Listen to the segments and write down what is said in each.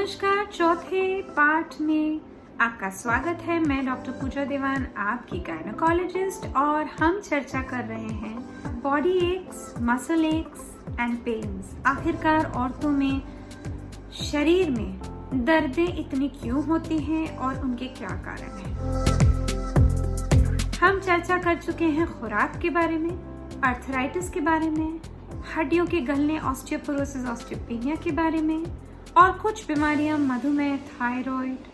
नमस्कार। चौथे पाठ में आपका स्वागत है। मैं डॉक्टर पूजा देवान, आपकी गायनोकोलॉजिस्ट, और हम चर्चा कर रहे हैं body aches, muscle x and pains. आखिरकार औरतों में शरीर में दर्दें इतनी क्यों होती हैं और उनके क्या कारण हैं। हम चर्चा कर चुके हैं खुराक के बारे में, आर्थराइटिस के बारे में, हड्डियों के गलने ऑस्टियोपोरोसिस ऑस्टियोपेनिया के बारे में, और कुछ बीमारियां मधुमेह, थायराइड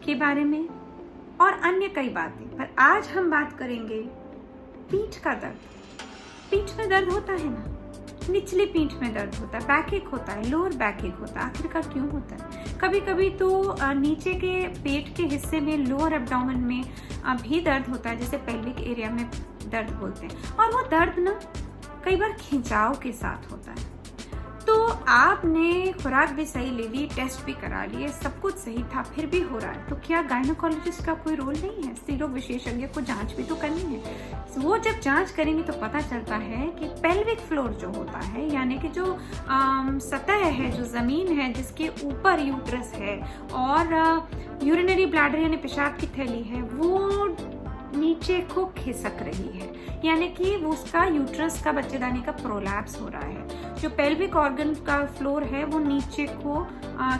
के बारे में, और अन्य कई बातें। पर आज हम बात करेंगे पीठ का दर्द। पीठ में दर्द होता है ना, निचली पीठ में दर्द होता है, बैक एक होता है, लोअर बैक एक होता है। आखिरकार क्यों होता है? कभी कभी तो नीचे के पेट के हिस्से में, लोअर एब्डोमेन में भी दर्द होता है, जैसे पेल्विक एरिया में दर्द बोलते हैं। और वो दर्द ना कई बार खिंचाव के साथ होता है। तो आपने खुराक भी सही ले ली, टेस्ट भी करा लिए, सब कुछ सही था, फिर भी हो रहा है, तो क्या गायनोकोलॉजिस्ट का कोई रोल नहीं है? स्त्री रोग विशेषज्ञ को जांच भी तो करनी है। वो जब जांच करेंगे तो पता चलता है कि पेल्विक फ्लोर जो होता है, यानी कि जो सतह है, जो जमीन है जिसके ऊपर यूट्रस है और यूरिनरी ब्लैडर यानी पेशाब की थैली है, वो नीचे को खिसक रही है, यानी कि वो उसका यूट्रस का बच्चेदानी का प्रोलैप्स हो रहा है। जो पेल्विक ऑर्गन का फ्लोर है वो नीचे को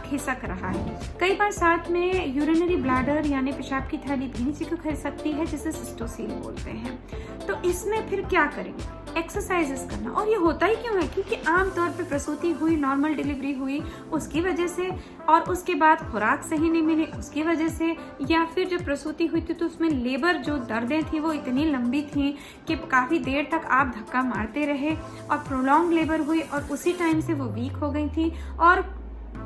खिसक रहा है। कई बार साथ में यूरिनरी ब्लैडर यानी पेशाब की थैली भी नीचे को खिसकती है, जिसे सिस्टोसील बोलते हैं। तो इसमें फिर क्या करेंगे? एक्सरसाइजेस करना। और ये होता ही क्यों है? क्योंकि आमतौर पे प्रसूति हुई, नॉर्मल डिलीवरी हुई, उसकी वजह से, और उसके बाद खुराक सही नहीं मिली उसकी वजह से, या फिर जब प्रसूति हुई थी तो उसमें लेबर जो दर्दें थी वो इतनी लंबी थी कि काफी देर तक आप धक्का मारते रहे, और प्रोलॉन्ग लेबर हुई और उसी टाइम से वो वीक हो गई थी। और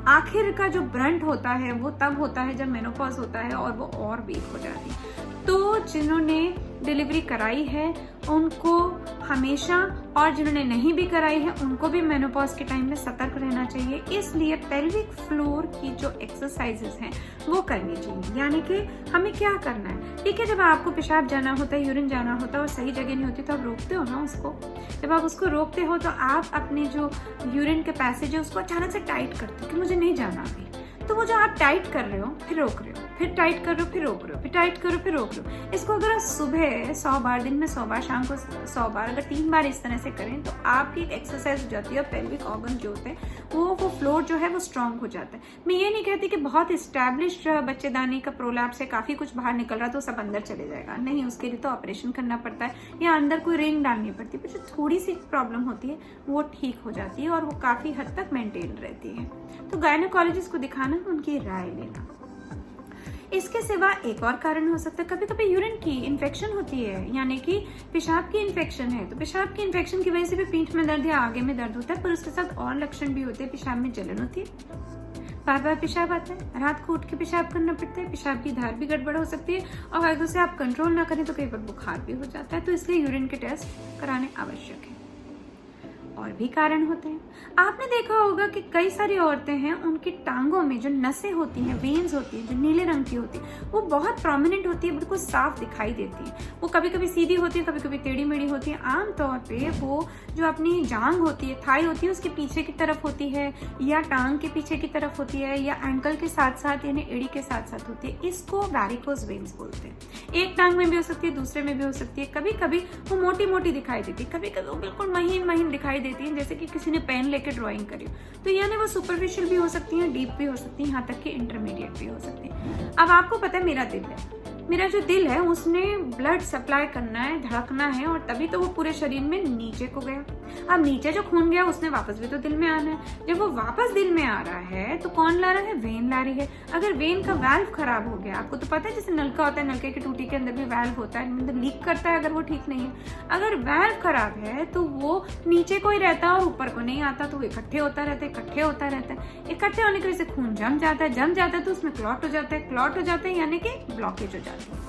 आखिर का जो ब्रंट होता है वो तब होता है जब मेनोपॉज होता है और वो और वीक हो जाती है। तो जिन्होंने डिलीवरी कराई है उनको हमेशा, और जिन्होंने नहीं भी कराई है उनको भी मेनोपॉज के टाइम में सतर्क रहना चाहिए। इसलिए पेल्विक फ्लोर की जो एक्सरसाइजेस हैं वो करनी चाहिए। यानी कि हमें क्या करना है? ठीक है, जब आपको पेशाब जाना होता है, यूरिन जाना होता है और सही जगह नहीं होती तो आप रोकते हो ना उसको। जब आप उसको रोकते हो तो आप अपने जो यूरिन के पैसेज है उसको अचानक से टाइट करते हो कि मुझे नहीं जाना अभी। तो वो जो आप टाइट कर रहे हो, फिर रोक रहे हो, फिर टाइट कर रहे हो, फिर रोक रहे हो, फिर टाइट करो, फिर रोक रहे हो। इसको अगर आप सुबह 100 बार, दिन में 100 बार, शाम को 100 बार, अगर 3 बार इस तरह से करें तो आपकी एक एक्सरसाइज हो जाती है। और पेल्विक ऑर्गन जो होते हैं वो फ्लोर जो है वो स्ट्रांग हो जाता है। मैं ये नहीं कहती कि बहुत इस्टेब्लिश्ड बच्चेदानी का प्रोलैप्स से काफी कुछ बाहर निकल रहा तो सब अंदर चले जाएगा, नहीं। उसके लिए तो ऑपरेशन करना पड़ता है या अंदर कोई रिंग डालनी पड़ती है। पर जो थोड़ी सी प्रॉब्लम होती है वो ठीक हो जाती है और वो काफी हद तक मेंटेन रहती है। तो गायनोकोलॉजिस्ट को दिखाना, उनकी राय लेना। इसके सिवा एक और कारण हो सकता है, कभी कभी यूरिन की इन्फेक्शन होती है, यानी कि पेशाब की इन्फेक्शन है। तो पेशाब की इन्फेक्शन की वजह से भी पीठ में दर्द या आगे में दर्द होता है, पर उसके साथ और लक्षण भी होते हैं। पेशाब में जलन होती है, बार बार पेशाब आता है, रात को उठ के पेशाब करना पड़ता है, पेशाब की धार भी गड़बड़ हो सकती है, और अगर उसे आप कंट्रोल ना करें तो कई बार बुखार भी हो जाता है। तो इसलिए यूरिन के टेस्ट कराने आवश्यक है। और भी कारण होते हैं। आपने देखा होगा कि कई सारी औरतें हैं, उनकी टांगों में जो नसें होती हैं, वेन्स होती हैं, जो नीले रंग की होती है, वो बहुत प्रोमिनेंट होती है, बिल्कुल साफ दिखाई देती है। वो कभी कभी सीधी होती है, कभी कभी टेढ़ी मेढ़ी होती है। आमतौर पे वो जो अपनी जांग होती है, थाई होती है, उसके पीछे की तरफ होती है, या टांग के पीछे की तरफ होती है, या एंकल के साथ साथ यानी एड़ी के साथ साथ होती है। इसको वैरिकोज वेन्स बोलते हैं। एक टांग में भी हो सकती है, दूसरे में भी हो सकती है। कभी कभी वो मोटी मोटी दिखाई देती है, कभी कभी वो बिल्कुल महीन महीन दिखाई देती है, जैसे कि किसी ने पेन लेके ड्राइंग करी। तो यानी वो सुपरफिशियल भी हो सकती है, डीप भी हो सकती है, यहाँ तक कि इंटरमीडिएट भी हो सकती है। अब आपको पता है मेरा दिल है, मेरा जो दिल है उसने ब्लड सप्लाई करना है, धड़कना है, और तभी तो वो पूरे शरीर में नीचे को गया। अब नीचे जो खून गया उसने वापस भी तो दिल में आना है। जब वो वापस दिल में आ रहा है तो कौन ला रहा है? वेन ला रही है। अगर वेन का वाल्व खराब हो गया, आपको तो पता है जैसे नलका होता है, नलके की टूटी के अंदर भी वाल्व होता है, मतलब लीक करता है अगर वो ठीक नहीं है। अगर वाल्व खराब है तो वो नीचे को ही रहता है और ऊपर को नहीं आता, तो वो इकट्ठे होता रहता है, इकट्ठे होता रहता है। इकट्ठे होने की वजह से खून जम जाता है, तो उसमें क्लॉट हो जाता है, क्लॉट हो जाता है यानी कि ब्लॉकेज हो जाती है।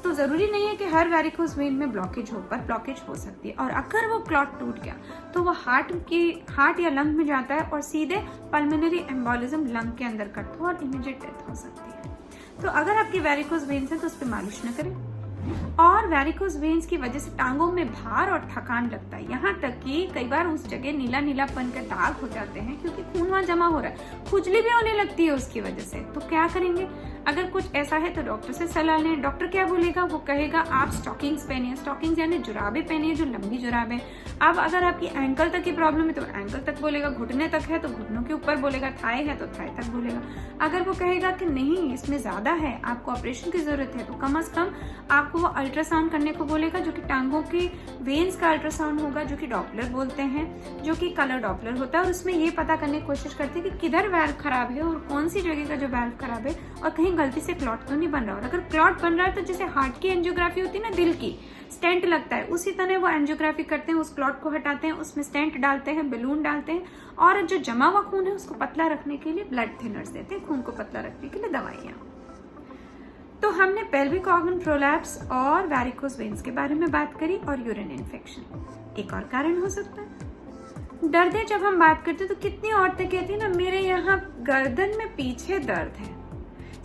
तो जरूरी नहीं है कि हर वैरिकोज वेन में ब्लॉकेज हो, पर ब्लॉकेज हो सकती है। और अगर वो क्लॉट टूट गया तो वो हार्ट या लंग में जाता है और सीधे पल्मोनरी एम्बोलिज्म, लंग के अंदर कट हो और इमीडिएट डेथ हो सकती है। तो अगर आपकी वैरिकोज वेन्स है तो उस पर मालिश न करें, और वैरिकोज वेन्स की वजह से टांगों में भार और थकान लगता है, यहाँ तक कि कई बार उस जगह नीला नीलापन के दाग हो जाते हैं क्योंकि खून वहां जमा हो रहा है, खुजली भी होने लगती है उसकी वजह से। तो क्या करेंगे? अगर कुछ ऐसा है तो डॉक्टर से सलाह लें। डॉक्टर क्या बोलेगा? वो कहेगा आप स्टॉकिंग्स पहनिए। स्टॉकिंग्स यानी जुराबें पहनिए जो लंबी जुराबें। अब अगर आपकी एंकल तक की प्रॉब्लम है तो एंकल तक बोलेगा, घुटने तक है तो घुटनों के ऊपर बोलेगा, थाई है तो थाई तक बोलेगा। अगर वो कहेगा कि नहीं इसमें ज्यादा है, आपको ऑपरेशन की जरूरत है, तो कम से कम आपको वो अल्ट्रासाउंड करने को बोलेगा, जो कि टांगों के वेन्स का अल्ट्रासाउंड होगा, जो कि डॉपलर बोलते हैं, जो कि कलर डॉपलर होता है। और उसमें ये पता करने की कोशिश करते हैं कि किधर वाल्व खराब है और कौन सी जगह का जो वाल्व खराब है और कहीं गलती से क्लॉट तो नहीं बन रहा। और अगर क्लॉट बन रहा है तो जैसे हार्ट की एंजियोग्राफी होती है ना, दिल की स्टेंट लगता है, उसी तरह वो एंजियोग्राफी करते हैं, उस क्लॉट को हटाते हैं, उसमें स्टेंट डालते हैं, बलून डालते हैं, और जो जमा हुआ खून है उसको पतला रखने के लिए ब्लड थिनर्स देते हैं, खून को पतला रखने के लिए दवाइयाँ। तो हमने पेल्विक ऑर्गन प्रोलैप्स और वैरिकोज वेन्स के बारे में बात करी और यूरिन इन्फेक्शन एक और कारण हो सकता है। दर्दें जब हम बात करते हैं तो कितनी औरतें कहती है ना, मेरे यहाँ गर्दन में पीछे दर्द है,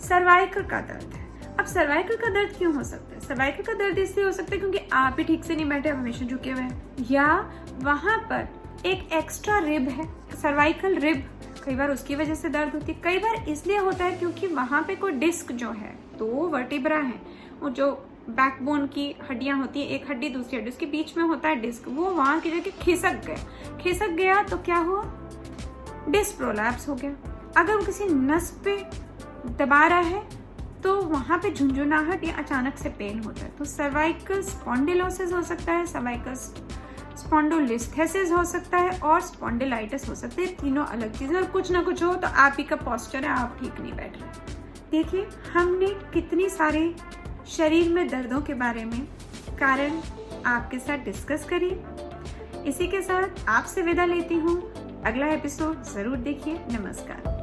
सर्वाइकल का दर्द है। अब सर्वाइकल का दर्द क्यों हो सकता है? सर्वाइकल का दर्द इसलिए हो सकता है क्योंकि आप ही ठीक से नहीं बैठे, हमेशा झुके हुए हैं, या वहां पर एक एक्स्ट्रा रिब है, सर्वाइकल रिब, कई बार उसकी वजह से दर्द होती है। कई बार इसलिए होता है क्योंकि वहां पे कोई डिस्क जो है, तो वर्टिब्रा है, वो जो बैकबोन की हड्डियां होती है, एक हड्डी दूसरी हड्डी उसके बीच में होता है डिस्क, वो वहां की जगह खिसक गया तो क्या हुआ? डिस्क प्रोलैप्स हो गया। अगर वो किसी नस पे दबा रहा है तो वहां पे झुंझुनाहट या अचानक से पेन होता है। तो सर्वाइकल स्पॉन्डिलोसिस हो सकता है, सर्वाइकल स्पॉन्डोलिस्थेसिस हो सकता है और स्पॉन्डिलाइटिस हो सकता है। तीनों अलग चीजें, और कुछ ना कुछ हो तो आप ही का पोस्चर है, आप ठीक नहीं बैठ रहे। देखिए हमने कितनी सारे शरीर में दर्दों के बारे में कारण आपके साथ डिस्कस करी। इसी के साथ आपसे विदा लेती हूँ। अगला एपिसोड जरूर देखिए। नमस्कार।